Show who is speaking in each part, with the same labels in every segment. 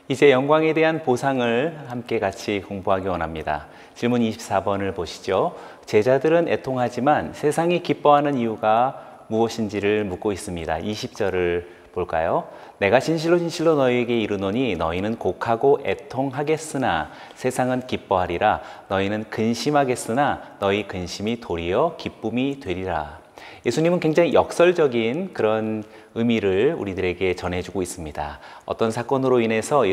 Speaker 1: 이제 영광에 대한 보상을 함께 같이 공부하기 원합니다. 질문 24번을 보시죠. 제자들은 애통하지만 세상이 기뻐하는 이유가 무엇인지를 묻고 있습니다. 20절을 볼까요? 내가 진실로 진실로 너희에게 이르노니 너희는 곡하고 애통하겠으나 세상은 기뻐하리라. 너희는 근심하겠으나 너희 근심이 도리어 기쁨이 되리라. 예수님은 굉장히 역설적인 그런 의미를 우리들에게 전해주고 있습니다. 어떤 사건으로 인해서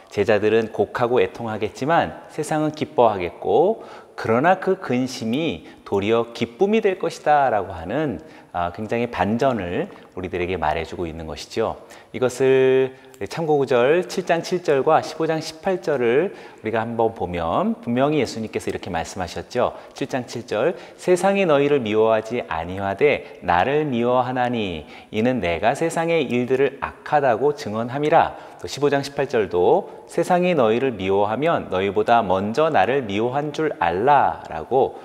Speaker 1: 제자들은 곡하고 애통하겠지만 세상은 기뻐하겠고, 그러나 그 근심이 도리어 기쁨이 될 것이다 라고 하는 굉장히 반전을 우리들에게 말해주고 있는 것이죠. 이것을 참고구절 7장 7절과 15장 18절을 우리가 한번 보면 분명히 예수님께서 이렇게 말씀하셨죠. 7장 7절, 세상이 너희를 미워하지 아니하되 나를 미워하나니 이는 내가 세상의 일들을 악하다고 증언함이라. 또 15장 18절도 세상이 너희를 미워하면 너희보다 먼저 나를 미워한 줄 알라 라고,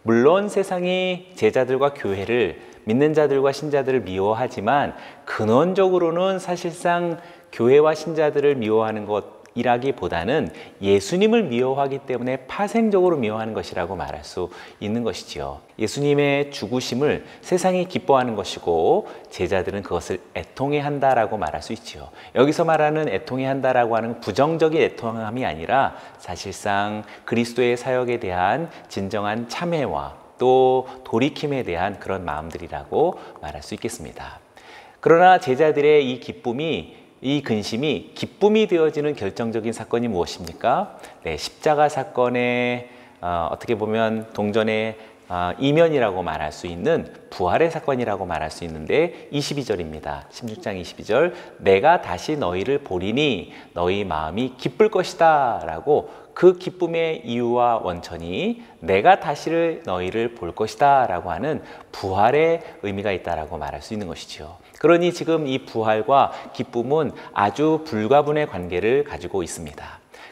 Speaker 1: 물론 세상이 제자들과 교회를, 믿는 자들과 신자들을 미워하지만 근원적으로는 사실상 교회와 신자들을 미워하는 것이라기보다는 예수님을 미워하기 때문에 파생적으로 미워하는 것이라고 말할 수 있는 것이지요. 예수님의 죽으심을 세상이 기뻐하는 것이고 제자들은 그것을 애통해한다라고 말할 수 있지요. 여기서 말하는 애통해한다라고 하는 부정적인 애통함이 아니라 사실상 그리스도의 사역에 대한 진정한 참회와 또 돌이킴에 대한 그런 마음들이라고 말할 수 있겠습니다. 그러나 제자들의 이 근심이 기쁨이 되어지는 결정적인 사건이 무엇입니까? 네, 십자가 사건의 어떻게 보면 동전의 이면이라고 말할 수 있는 부활의 사건이라고 말할 수 있는데 22절입니다. 16장 22절, 내가 다시 너희를 보리니 너희 마음이 기쁠 것이다 라고, 그 기쁨의 이유와 원천이 내가 다시 너희를 볼 것이다 라고 하는 부활의 의미가 있다라고 말할 수 있는 것이죠. 그러니 지금 이 부활과 기쁨은 아주 불가분의 관계를 가지고 있습니다.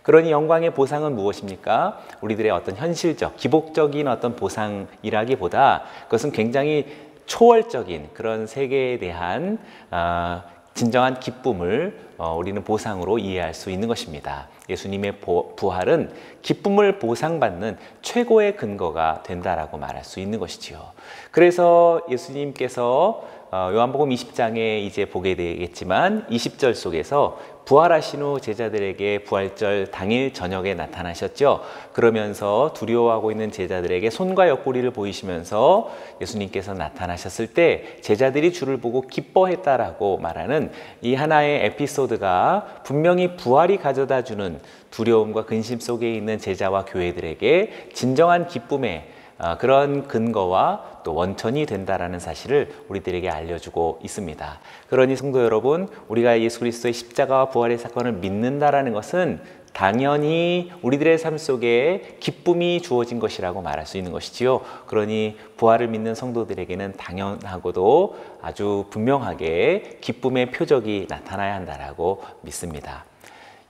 Speaker 1: 그러니 영광의 보상은 무엇입니까? 우리들의 어떤 현실적, 기복적인 어떤 보상이라기보다 그것은 굉장히 초월적인 그런 세계에 대한 진정한 기쁨을 우리는 보상으로 이해할 수 있는 것입니다. 예수님의 부활은 기쁨을 보상받는 최고의 근거가 된다라고 말할 수 있는 것이지요. 그래서 예수님께서 요한복음 20장에 이제 보게 되겠지만 20절 속에서 부활하신 후 제자들에게 부활절 당일 저녁에 나타나셨죠. 그러면서 두려워하고 있는 제자들에게 손과 옆구리를 보이시면서 예수님께서 나타나셨을 때 제자들이 주를 보고 기뻐했다라고 말하는 이 하나의 에피소드가 분명히 부활이 가져다주는 두려움과 근심 속에 있는 제자와 교회들에게 진정한 기쁨의 그런 근거와 또 원천이 된다라는 사실을 우리들에게 알려주고 있습니다. 그러니 성도 여러분, 우리가 예수 그리스도의 십자가와 부활의 사건을 믿는다라는 것은 당연히 우리들의 삶 속에 기쁨이 주어진 것이라고 말할 수 있는 것이지요. 그러니 부활을 믿는 성도들에게는 당연하고도 아주 분명하게 기쁨의 표적이 나타나야 한다라고 믿습니다.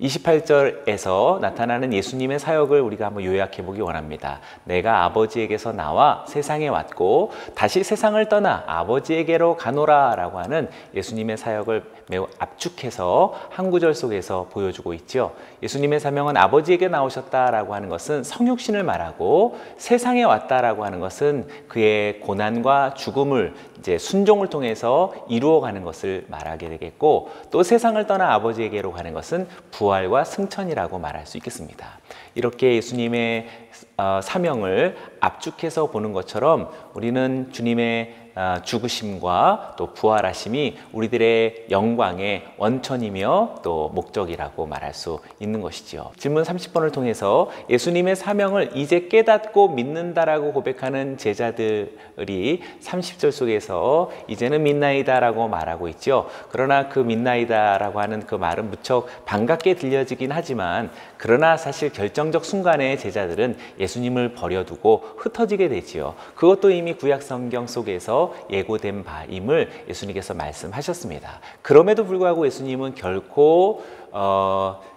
Speaker 1: 28절에서 나타나는 예수님의 사역을 우리가 한번 요약해 보기 원합니다. 내가 아버지에게서 나와 세상에 왔고 다시 세상을 떠나 아버지에게로 가노라 라고 하는 예수님의 사역을 매우 압축해서 한 구절 속에서 보여주고 있죠. 예수님의 사명은 아버지에게 나오셨다라고 하는 것은 성육신을 말하고, 세상에 왔다라고 하는 것은 그의 고난과 죽음을 이제 순종을 통해서 이루어가는 것을 말하게 되겠고, 또 세상을 떠나 아버지에게로 가는 것은 부활과 승천이라고 말할 수 있겠습니다. 이렇게 예수님의 사명을 압축해서 보는 것처럼 우리는 주님의 죽으심과 또 부활하심이 우리들의 영광의 원천이며 또 목적이라고 말할 수 있는 것이지요. 질문 30번을 통해서 예수님의 사명을 이제 깨닫고 믿는다라고 고백하는 제자들이 30절 속에서 이제는 믿나이다라고 말하고 있죠. 그러나 그 믿나이다라고 하는 그 말은 무척 반갑게 들려지긴 하지만, 그러나 사실 결정적 순간에 제자들은 예수님을 버려두고 흩어지게 되지요. 그것도 이미 구약 성경 속에서 예고된 바임을 예수님께서 말씀하셨습니다. 그럼에도 불구하고 예수님은 결코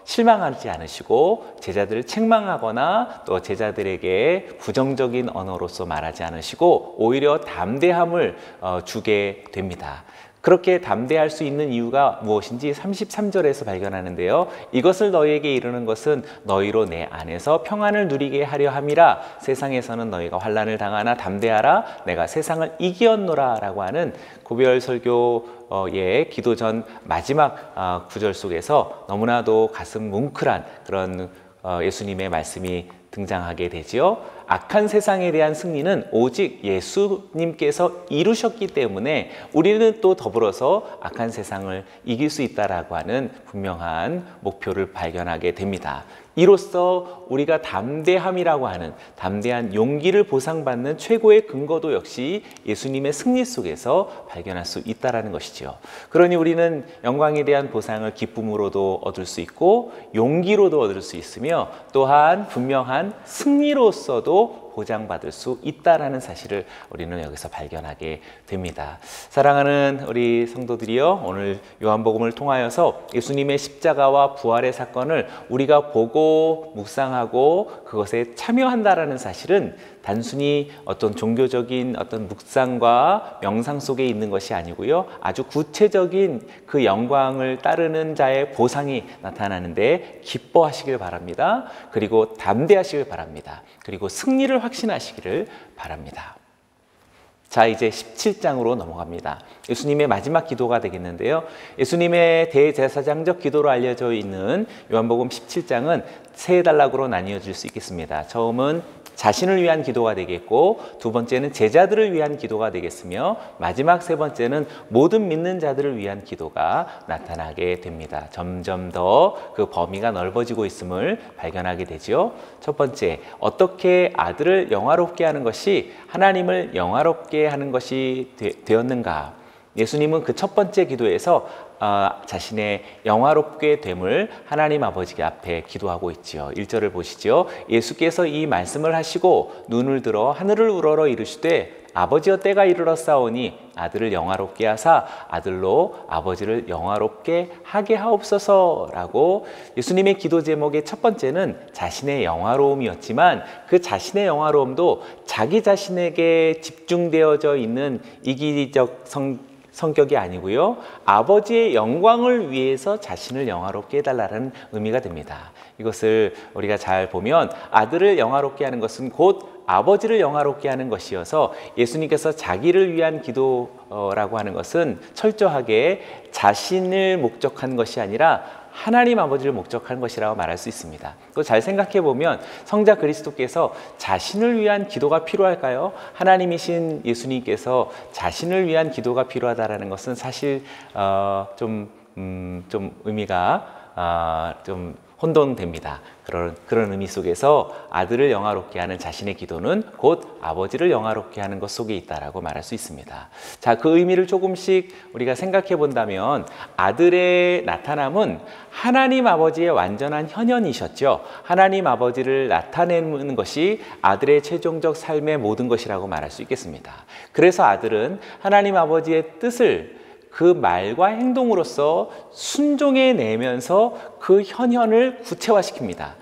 Speaker 1: 실망하지 않으시고 제자들을 책망하거나 또 제자들에게 부정적인 언어로서 말하지 않으시고 오히려 담대함을 주게 됩니다. 그렇게 담대할 수 있는 이유가 무엇인지 33절에서 발견하는데요. 이것을 너희에게 이르는 것은 너희로 내 안에서 평안을 누리게 하려 함이라. 세상에서는 너희가 환난을 당하나 담대하라. 내가 세상을 이기었노라 라고 하는 고별 설교의 기도 전 마지막 구절 속에서 너무나도 가슴 뭉클한 그런 예수님의 말씀이 등장하게 되지요. 악한 세상에 대한 승리는 오직 예수님께서 이루셨기 때문에 우리는 또 더불어서 악한 세상을 이길 수 있다라고 하는 분명한 목표를 발견하게 됩니다. 이로써 우리가 담대함이라고 하는 담대한 용기를 보상받는 최고의 근거도 역시 예수님의 승리 속에서 발견할 수 있다는 것이죠. 그러니 우리는 영광에 대한 보상을 기쁨으로도 얻을 수 있고 용기로도 얻을 수 있으며 또한 분명한 승리로서도 보장받을 수 있다는 사실을 우리는 여기서 발견하게 됩니다. 사랑하는 우리 성도들이여, 오늘 요한복음을 통하여서 예수님의 십자가와 부활의 사건을 우리가 보고 묵상하고 그것에 참여한다라는 사실은 단순히 어떤 종교적인 어떤 묵상과 명상 속에 있는 것이 아니고요, 아주 구체적인 그 영광을 따르는 자의 보상이 나타나는데 기뻐하시길 바랍니다. 그리고 담대하시길 바랍니다. 그리고 승리를 확신하시기를 바랍니다. 자, 이제 17장으로 넘어갑니다. 예수님의 마지막 기도가 되겠는데요. 예수님의 대제사장적 기도로 알려져 있는 요한복음 17장은 세 단락으로 나뉘어질 수 있겠습니다. 처음은 자신을 위한 기도가 되겠고, 두 번째는 제자들을 위한 기도가 되겠으며, 마지막 세 번째는 모든 믿는 자들을 위한 기도가 나타나게 됩니다. 점점 더 그 범위가 넓어지고 있음을 발견하게 되죠. 첫 번째, 어떻게 아들을 영화롭게 하는 것이 하나님을 영화롭게 하는 것이 되었는가? 예수님은 그 첫 번째 기도에서 자신의 영화롭게 됨을 하나님 아버지 앞에 기도하고 있지요. 1절을 보시죠. 예수께서 이 말씀을 하시고 눈을 들어 하늘을 우러러 이르시되 아버지여 때가 이르렀사오니 아들을 영화롭게 하사 아들로 아버지를 영화롭게 하게 하옵소서라고, 예수님의 기도 제목의 첫 번째는 자신의 영화로움이었지만 그 자신의 영화로움도 자기 자신에게 집중되어져 있는 이기적 성격이 아니고요, 아버지의 영광을 위해서 자신을 영화롭게 해달라는 의미가 됩니다. 이것을 우리가 잘 보면 아들을 영화롭게 하는 것은 곧 아버지를 영화롭게 하는 것이어서 예수님께서 자기를 위한 기도라고 하는 것은 철저하게 자신을 목적한 것이 아니라 하나님 아버지를 목적한 것이라고 말할 수 있습니다. 또 잘 생각해 보면 성자 그리스도께서 자신을 위한 기도가 필요할까요? 하나님이신 예수님께서 자신을 위한 기도가 필요하다라는 것은 사실 좀 의미가 좀 혼돈됩니다. 그런 의미 속에서 아들을 영화롭게 하는 자신의 기도는 곧 아버지를 영화롭게 하는 것 속에 있다라고 말할 수 있습니다. 자, 그 의미를 조금씩 우리가 생각해 본다면 아들의 나타남은 하나님 아버지의 완전한 현현이셨죠. 하나님 아버지를 나타내는 것이 아들의 최종적 삶의 모든 것이라고 말할 수 있겠습니다. 그래서 아들은 하나님 아버지의 뜻을 그 말과 행동으로서 순종해 내면서 그 현현을 구체화시킵니다.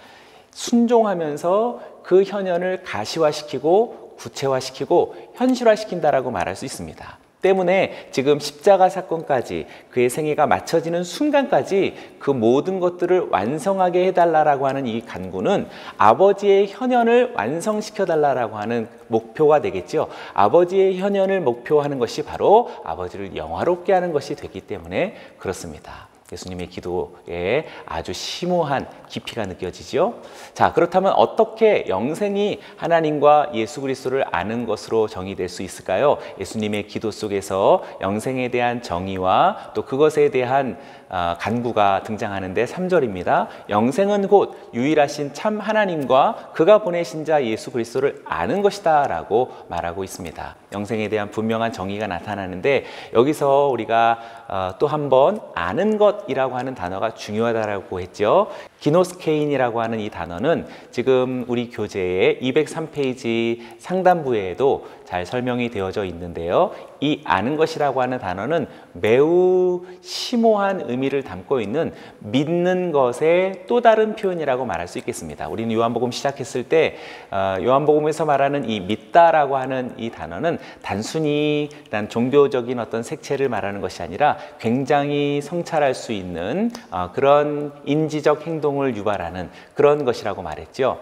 Speaker 1: 순종하면서 그 현현을 가시화시키고 구체화시키고 현실화시킨다라고 말할 수 있습니다. 때문에 지금 십자가 사건까지 그의 생애가 마쳐지는 순간까지 그 모든 것들을 완성하게 해달라고 하는 이 간구는 아버지의 현현을 완성시켜달라고 하는 목표가 되겠죠. 아버지의 현현을 목표하는 것이 바로 아버지를 영화롭게 하는 것이 되기 때문에 그렇습니다. 예수님의 기도에 아주 심오한 깊이가 느껴지죠. 자, 그렇다면 어떻게 영생이 하나님과 예수 그리스도를 아는 것으로 정의될 수 있을까요? 예수님의 기도 속에서 영생에 대한 정의와 또 그것에 대한 간구가 등장하는데 3절입니다. 영생은 곧 유일하신 참 하나님과 그가 보내신 자 예수 그리스도를 아는 것이다 라고 말하고 있습니다. 영생에 대한 분명한 정의가 나타나는데 여기서 우리가 또 한 번 아는 것이라고 하는 단어가 중요하다고 했죠. 기노스케인이라고 하는 이 단어는 지금 우리 교재의 203페이지 상단부에도 잘 설명이 되어져 있는데요. 이 아는 것이라고 하는 단어는 매우 심오한 의미를 담고 있는 믿는 것의 또 다른 표현이라고 말할 수 있겠습니다. 우리는 요한복음 시작했을 때 요한복음에서 말하는 이 믿다라고 하는 이 단어는 단순히 난 종교적인 어떤 색채를 말하는 것이 아니라 굉장히 성찰할 수 있는 그런 인지적 행동을 유발하는 그런 것이라고 말했죠.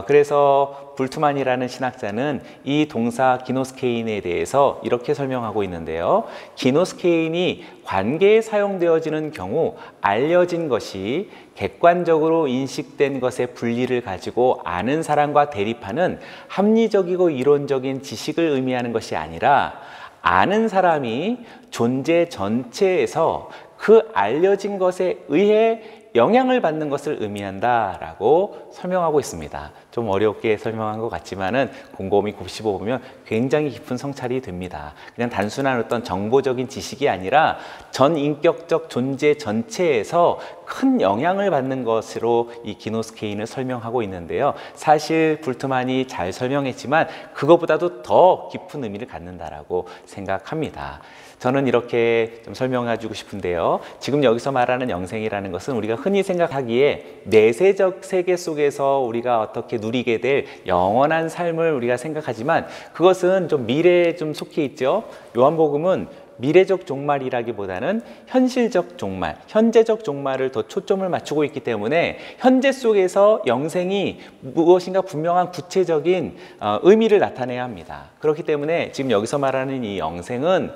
Speaker 1: 그래서 불트만이라는 신학자는 이 동사 기노스케인에 대해서 이렇게 설명하고 있는데요. 기노스케인이 관계에 사용되어지는 경우 알려진 것이 객관적으로 인식된 것의 분리를 가지고 아는 사람과 대립하는 합리적이고 이론적인 지식을 의미하는 것이 아니라 아는 사람이 존재 전체에서 그 알려진 것에 의해 영향을 받는 것을 의미한다라고 설명하고 있습니다. 좀 어렵게 설명한 것 같지만은 곰곰이 곱씹어보면 굉장히 깊은 성찰이 됩니다. 그냥 단순한 어떤 정보적인 지식이 아니라 전인격적 존재 전체에서 큰 영향을 받는 것으로 이 기노스케인을 설명하고 있는데요. 사실 불트만이 잘 설명했지만 그것보다도 더 깊은 의미를 갖는다라고 생각합니다. 저는 이렇게 좀 설명해 주고 싶은데요. 지금 여기서 말하는 영생이라는 것은 우리가 흔히 생각하기에 내세적 세계 속에서 우리가 어떻게 누리게 될 영원한 삶을 우리가 생각하지만 그것은 좀 미래에 좀 속해 있죠. 요한복음은 미래적 종말이라기보다는 현실적 종말, 현재적 종말을 더 초점을 맞추고 있기 때문에 현재 속에서 영생이 무엇인가 분명한 구체적인 의미를 나타내야 합니다. 그렇기 때문에 지금 여기서 말하는 이 영생은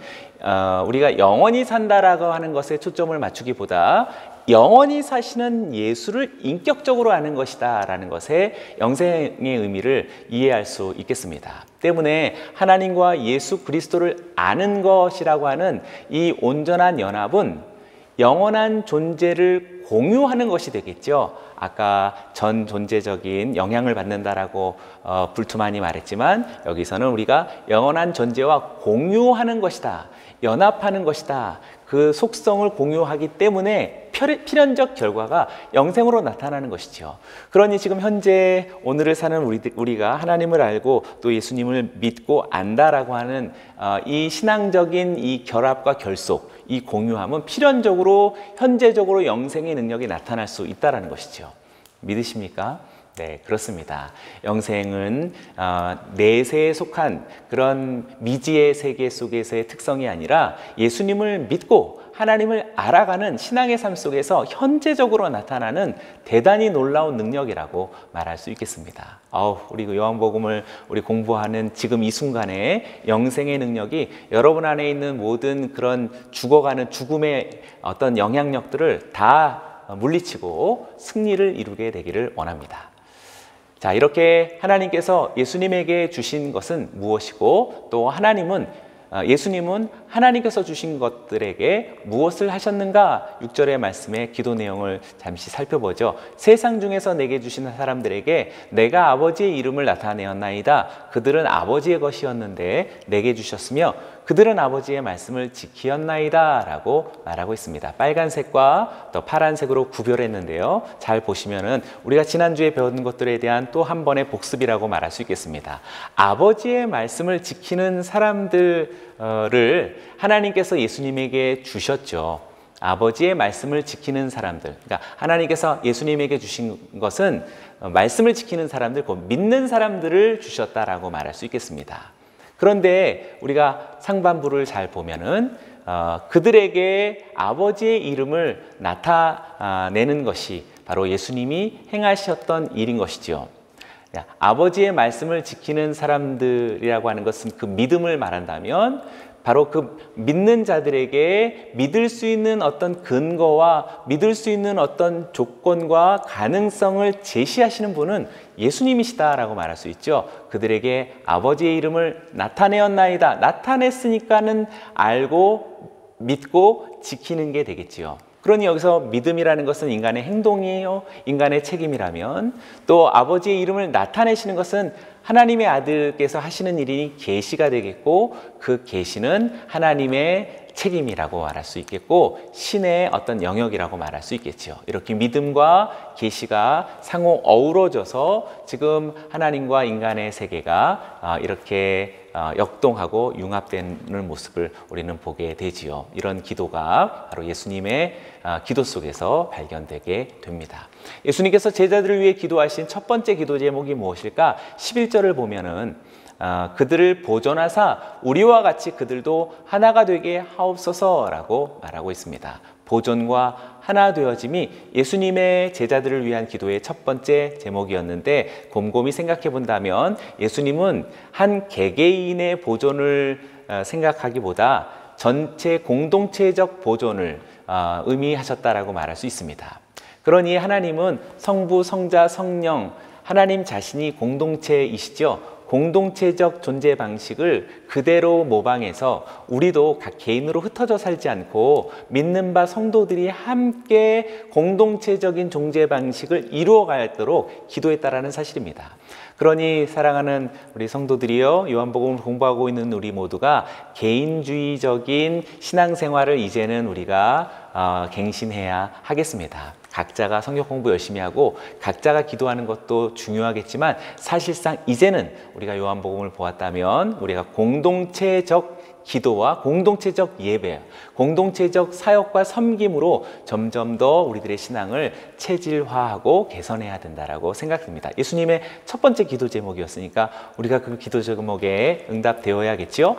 Speaker 1: 우리가 영원히 산다라고 하는 것에 초점을 맞추기보다 영원히 사시는 예수를 인격적으로 아는 것이다 라는 것에 영생의 의미를 이해할 수 있겠습니다. 때문에 하나님과 예수 그리스도를 아는 것이라고 하는 이 온전한 연합은 영원한 존재를 공유하는 것이 되겠죠. 아까 전 존재적인 영향을 받는다라고 불트만이 말했지만 여기서는 우리가 영원한 존재와 공유하는 것이다. 연합하는 것이다. 그 속성을 공유하기 때문에 필연적 결과가 영생으로 나타나는 것이죠. 그러니 지금 현재 오늘을 사는 우리가 하나님을 알고 또 예수님을 믿고 안다라고 하는 이 신앙적인 이 결합과 결속, 이 공유함은 필연적으로 현재적으로 영생의 능력이 나타날 수 있다는 것이죠. 믿으십니까? 네, 그렇습니다. 영생은 내세에 속한 그런 미지의 세계 속에서의 특성이 아니라 예수님을 믿고 하나님을 알아가는 신앙의 삶 속에서 현재적으로 나타나는 대단히 놀라운 능력이라고 말할 수 있겠습니다. 우리 요한복음을 우리 공부하는 지금 이 순간에 영생의 능력이 여러분 안에 있는 모든 그런 죽어가는 죽음의 어떤 영향력들을 다 물리치고 승리를 이루게 되기를 원합니다. 자, 이렇게 하나님께서 예수님에게 주신 것은 무엇이고 또 예수님은 하나님께서 주신 것들에게 무엇을 하셨는가? 6절의 말씀의 기도 내용을 잠시 살펴보죠. 세상 중에서 내게 주신 사람들에게 내가 아버지의 이름을 나타내었나이다. 그들은 아버지의 것이었는데 내게 주셨으며 그들은 아버지의 말씀을 지키었나이다 라고 말하고 있습니다. 빨간색과 또 파란색으로 구별했는데요. 잘 보시면은 우리가 지난주에 배운 것들에 대한 또 한 번의 복습이라고 말할 수 있겠습니다. 아버지의 말씀을 지키는 사람들을 하나님께서 예수님에게 주셨죠. 아버지의 말씀을 지키는 사람들, 그러니까 하나님께서 예수님에게 주신 것은 말씀을 지키는 사람들, 곧 믿는 사람들을 주셨다라고 말할 수 있겠습니다. 그런데 우리가 상반부를 잘 보면은 그들에게 아버지의 이름을 나타내는 것이 바로 예수님이 행하셨던 일인 것이죠. 아버지의 말씀을 지키는 사람들이라고 하는 것은 그 믿음을 말한다면 바로 그 믿는 자들에게 믿을 수 있는 어떤 근거와 믿을 수 있는 어떤 조건과 가능성을 제시하시는 분은 예수님이시다라고 말할 수 있죠. 그들에게 아버지의 이름을 나타내었나이다. 나타냈으니까는 알고 믿고 지키는 게 되겠지요. 그러니 여기서 믿음이라는 것은 인간의 행동이에요. 인간의 책임이라면 또 아버지의 이름을 나타내시는 것은 하나님의 아들께서 하시는 일이 계시가 되겠고, 그 계시는 하나님의 책임이라고 말할 수 있겠고, 신의 어떤 영역이라고 말할 수 있겠죠. 이렇게 믿음과 계시가 상호 어우러져서 지금 하나님과 인간의 세계가 이렇게 역동하고 융합되는 모습을 우리는 보게 되지요. 이런 기도가 바로 예수님의 기도 속에서 발견되게 됩니다. 예수님께서 제자들을 위해 기도하신 첫 번째 기도 제목이 무엇일까? 11절을 보면은 그들을 보존하사 우리와 같이 그들도 하나가 되게 하옵소서라고 말하고 있습니다. 보존과 하나 되어짐이 예수님의 제자들을 위한 기도의 첫 번째 제목이었는데, 곰곰이 생각해 본다면 예수님은 한 개개인의 보존을 생각하기보다 전체 공동체적 보존을 의미하셨다라고 말할 수 있습니다. 그러니 하나님은 성부, 성자, 성령, 하나님 자신이 공동체이시죠. 공동체적 존재 방식을 그대로 모방해서 우리도 각 개인으로 흩어져 살지 않고 믿는 바 성도들이 함께 공동체적인 존재 방식을 이루어가도록 기도했다라는 사실입니다. 그러니 사랑하는 우리 성도들이요, 요한복음을 공부하고 있는 우리 모두가 개인주의적인 신앙생활을 이제는 우리가 갱신해야 하겠습니다. 각자가 성경 공부 열심히 하고 각자가 기도하는 것도 중요하겠지만, 사실상 이제는 우리가 요한복음을 보았다면 우리가 공동체적 기도와 공동체적 예배, 공동체적 사역과 섬김으로 점점 더 우리들의 신앙을 체질화하고 개선해야 된다라고 생각됩니다. 예수님의 첫 번째 기도 제목이었으니까 우리가 그 기도 제목에 응답되어야겠죠?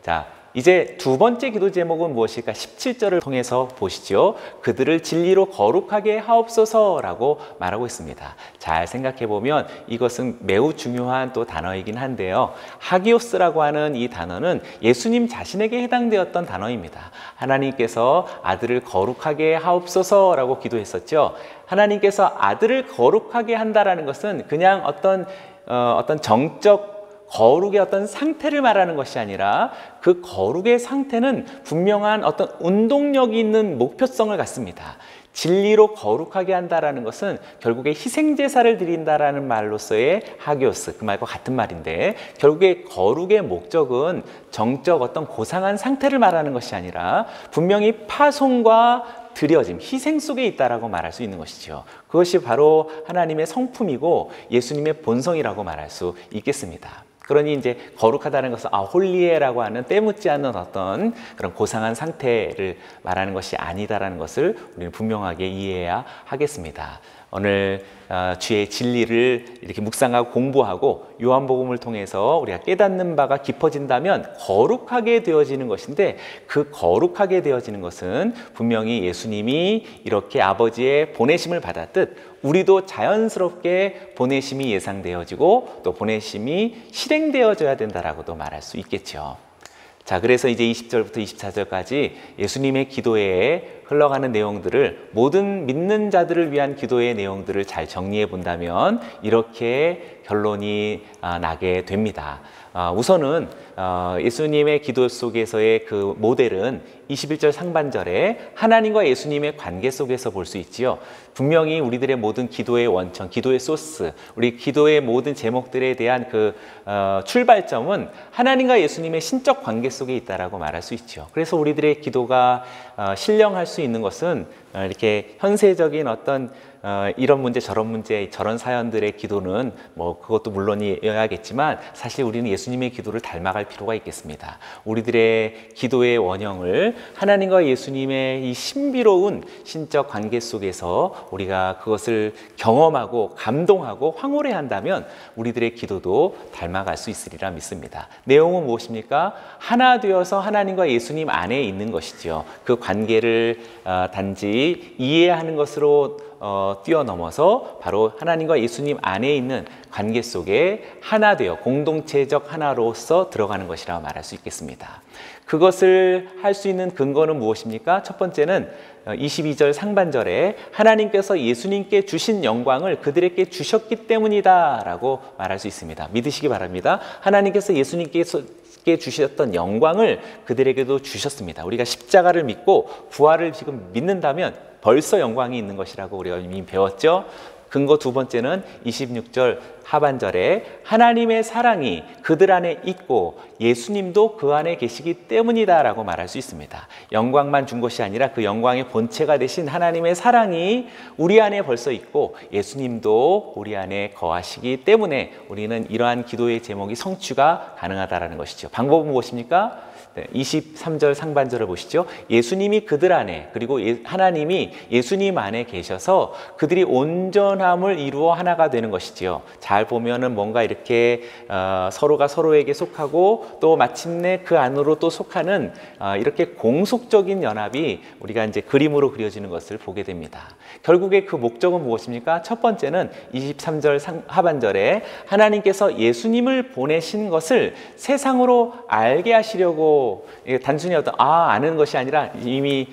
Speaker 1: 자, 이제 두 번째 기도 제목은 무엇일까? 17절을 통해서 보시죠. 그들을 진리로 거룩하게 하옵소서라고 말하고 있습니다. 잘 생각해 보면 이것은 매우 중요한 또 단어이긴 한데요. 하기오스라고 하는 이 단어는 예수님 자신에게 해당되었던 단어입니다. 하나님께서 아들을 거룩하게 하옵소서라고 기도했었죠. 하나님께서 아들을 거룩하게 한다라는 것은 그냥 어떤 정적 거룩의 어떤 상태를 말하는 것이 아니라, 그 거룩의 상태는 분명한 어떤 운동력이 있는 목표성을 갖습니다. 진리로 거룩하게 한다라는 것은 결국에 희생제사를 드린다라는 말로서의 하기오스, 그 말과 같은 말인데, 결국에 거룩의 목적은 정적 어떤 고상한 상태를 말하는 것이 아니라 분명히 파송과 드려짐, 희생 속에 있다라고 말할 수 있는 것이죠. 그것이 바로 하나님의 성품이고 예수님의 본성이라고 말할 수 있겠습니다. 그러니 이제 거룩하다는 것은 홀리에라고 하는 때묻지 않는 어떤 그런 고상한 상태를 말하는 것이 아니다라는 것을 우리는 분명하게 이해해야 하겠습니다. 오늘 주의 진리를 이렇게 묵상하고 공부하고 요한복음을 통해서 우리가 깨닫는 바가 깊어진다면 거룩하게 되어지는 것인데, 그 거룩하게 되어지는 것은 분명히 예수님이 이렇게 아버지의 보내심을 받았듯 우리도 자연스럽게 보내심이 예상되어지고 또 보내심이 실행되어져야 된다라고도 말할 수 있겠죠. 자, 그래서 이제 20절부터 24절까지 예수님의 기도에 흘러가는 내용들을, 모든 믿는 자들을 위한 기도의 내용들을 잘 정리해 본다면 이렇게 결론이 나게 됩니다. 우선은 예수님의 기도 속에서의 그 모델은 21절 상반절에 하나님과 예수님의 관계 속에서 볼 수 있지요. 분명히 우리들의 모든 기도의 원천, 기도의 소스, 우리 기도의 모든 제목들에 대한 그 출발점은 하나님과 예수님의 신적 관계 속에 있다라고 말할 수 있죠. 그래서 우리들의 기도가 신령할 수 있는 것은 이렇게 현세적인 어떤 이런 문제 저런 문제 저런 사연들의 기도는 뭐 그것도 물론이어야겠지만, 사실 우리는 예수님의 기도를 닮아갈 필요가 있겠습니다. 우리들의 기도의 원형을 하나님과 예수님의 이 신비로운 신적 관계 속에서 우리가 그것을 경험하고 감동하고 황홀해한다면 우리들의 기도도 닮아갈 수 있으리라 믿습니다. 내용은 무엇입니까? 하나 되어서 하나님과 예수님 안에 있는 것이죠. 그 관계를 단지 이해하는 것으로 뛰어넘어서 바로 하나님과 예수님 안에 있는 관계 속에 하나 되어 공동체적 하나로서 들어가는 것이라고 말할 수 있겠습니다. 그것을 할 수 있는 근거는 무엇입니까? 첫 번째는 22절 상반절에 하나님께서 예수님께 주신 영광을 그들에게 주셨기 때문이다 라고 말할 수 있습니다. 믿으시기 바랍니다. 하나님께서 예수님께 주셨던 영광을 그들에게도 주셨습니다. 우리가 십자가를 믿고 부활을 지금 믿는다면 벌써 영광이 있는 것이라고 우리가 이미 배웠죠. 근거 두 번째는 26절 하반절에 하나님의 사랑이 그들 안에 있고 예수님도 그 안에 계시기 때문이다 라고 말할 수 있습니다. 영광만 준 것이 아니라 그 영광의 본체가 되신 하나님의 사랑이 우리 안에 벌써 있고 예수님도 우리 안에 거하시기 때문에 우리는 이러한 기도의 제목이 성취가 가능하다는 것이죠. 방법은 무엇입니까? 23절 상반절을 보시죠. 예수님이 그들 안에, 그리고 하나님이 예수님 안에 계셔서 그들이 온전함을 이루어 하나가 되는 것이지요. 잘 보면은 뭔가 이렇게 서로가 서로에게 속하고 또 마침내 그 안으로 또 속하는 이렇게 공속적인 연합이 우리가 이제 그림으로 그려지는 것을 보게 됩니다. 결국에 그 목적은 무엇입니까? 첫 번째는 23절 하반절에 하나님께서 예수님을 보내신 것을 세상으로 알게 하시려고, 단순히 아는 것이 아니라 이미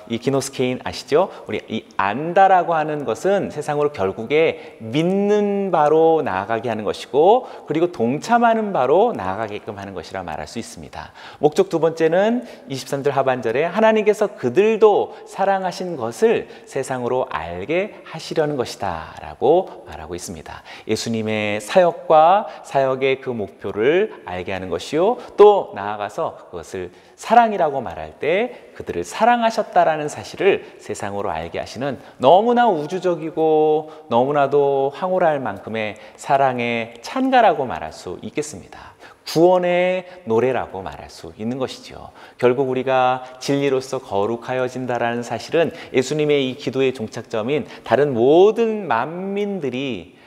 Speaker 1: 이 기노스케인 아시죠? 우리 이 안다라고 하는 것은 세상으로 결국에 믿는 바로 나아가게 하는 것이고, 그리고 동참하는 바로 나아가게끔 하는 것이라 말할 수 있습니다. 목적 두 번째는 23절 하반절에 하나님께서 그들도 사랑하신 것을 세상으로 알게 하시려는 것이다 라고 말하고 있습니다. 예수님의 사역과 사역의 그 목표를 알게 하는 것이요, 또 나아가서 그것을 사랑이라고 말할 때 그들을 사랑하셨다라는 사실을 세상으로 알게 하시는 너무나 우주적이고 너무나도 황홀할 만큼의 사랑의 찬가라고 말할 수 있겠습니다. 구원의 노래라고 말할 수 있는 것이죠. 결국 우리가 진리로서 거룩하여진다라는 사실은 예수님의 이 기도의 종착점인 다른 모든 만민들이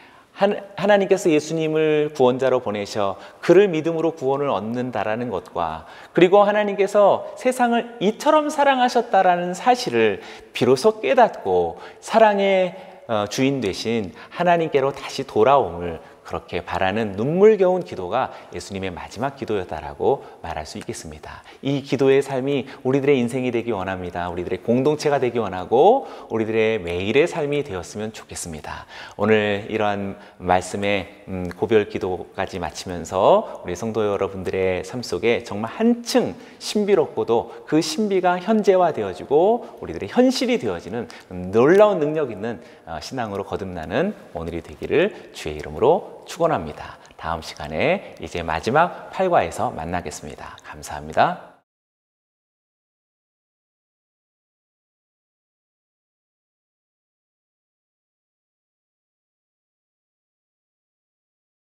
Speaker 1: 하나님께서 예수님을 구원자로 보내셔 그를 믿음으로 구원을 얻는다라는 것과, 그리고 하나님께서 세상을 이처럼 사랑하셨다라는 사실을 비로소 깨닫고 사랑의 주인 되신 하나님께로 다시 돌아옴을 그렇게 바라는 눈물겨운 기도가 예수님의 마지막 기도였다라고 말할 수 있겠습니다. 이 기도의 삶이 우리들의 인생이 되기 원합니다. 우리들의 공동체가 되기 원하고 우리들의 매일의 삶이 되었으면 좋겠습니다. 오늘 이러한 말씀의 고별 기도까지 마치면서 우리 성도 여러분들의 삶 속에 정말 한층 신비롭고도 그 신비가 현재화되어지고 우리들의 현실이 되어지는 놀라운 능력 있는 신앙으로 거듭나는 오늘이 되기를 주의 이름으로 축원합니다. 다음 시간에 이제 마지막 8과에서 만나겠습니다. 감사합니다.